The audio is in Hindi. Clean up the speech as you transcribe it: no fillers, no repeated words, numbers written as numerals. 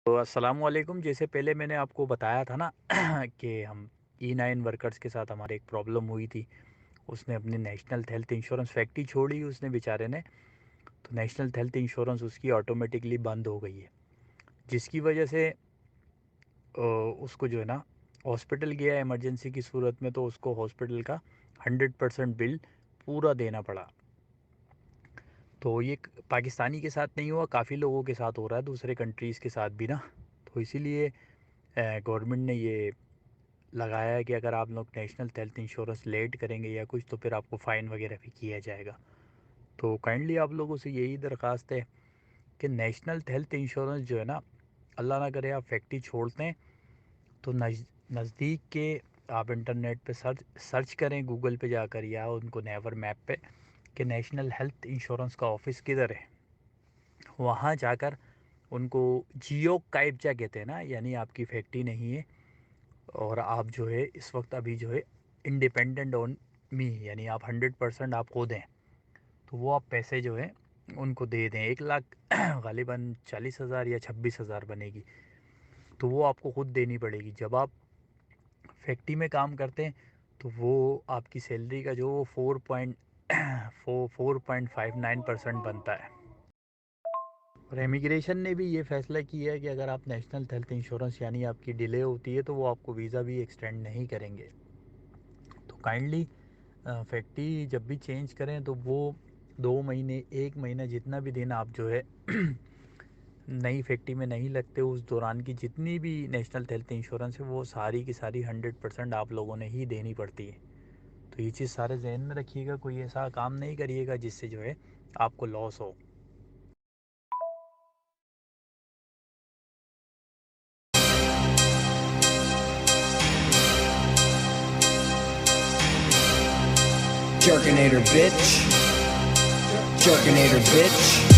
तो अस्सलामुअलैकुम। जैसे पहले मैंने आपको बताया था ना कि हम E9 वर्कर्स के साथ हमारे एक प्रॉब्लम हुई थी। उसने अपनी नेशनल हेल्थ इंश्योरेंस फैक्ट्री छोड़ी उसने बेचारे ने। तो नेशनल हेल्थ इंश्योरेंस उसकी ऑटोमेटिकली बंद हो गई है, जिसकी वजह से उसको जो है ना हॉस्पिटल गया इमरजेंसी की सूरत में, तो उसको हॉस्पिटल का 100% बिल पूरा देना पड़ा। तो ये पाकिस्तानी के साथ नहीं हुआ, काफ़ी लोगों के साथ हो रहा है, दूसरे कंट्रीज़ के साथ भी ना। तो इसीलिए गवर्नमेंट ने ये लगाया है कि अगर आप लोग नेशनल हेल्थ इंश्योरेंस लेट करेंगे या कुछ, तो फिर आपको फ़ाइन वगैरह भी किया जाएगा। तो काइंडली आप लोगों से यही दरख्वास्त है कि नेशनल हेल्थ इंश्योरेंस जो है ना, अल्लाह ना करे आप फैक्ट्री छोड़ते हैं तो नज़दीक के आप इंटरनेट पे सर्च सर्च करें, गूगल पे जाकर या उनको नेवर मैप पे, कि नेशनल हेल्थ इंश्योरेंस का ऑफिस किधर है। वहाँ जाकर उनको जियो काइब्जा कहते हैं ना, यानी आपकी फैक्ट्री नहीं है और आप जो है इस वक्त अभी जो है इंडिपेंडेंट ऑन मी, यानी आप 100% आप खुद हैं, तो वो आप पैसे जो है उनको दे दें। 1 लाख गालिबन 40,000 या 26,000 बनेगी, तो वो आपको खुद देनी पड़ेगी। जब आप फैक्ट्री में काम करते हैं तो वो आपकी सैलरी का जो 4.59% बनता है। और इमिग्रेशन ने भी ये फ़ैसला किया है कि अगर आप नेशनल हेल्थ इंश्योरेंस यानी आपकी डिले होती है तो वो आपको वीज़ा भी एक्सटेंड नहीं करेंगे। तो काइंडली फैक्ट्री जब भी चेंज करें तो वो 2 महीने 1 महीना जितना भी दिन आप जो है नई फैक्ट्री में नहीं लगते, उस दौरान की जितनी भी नेशनल हेल्थ इंश्योरेंस है वो सारी की सारी 100% आप लोगों ने ही देनी पड़ती है। तो ये चीज़ सारे जहन में रखिएगा, कोई ऐसा काम नहीं करिएगा जिससे जो है आपको लॉस हो। Jerkinator bitch. Jerkinator bitch.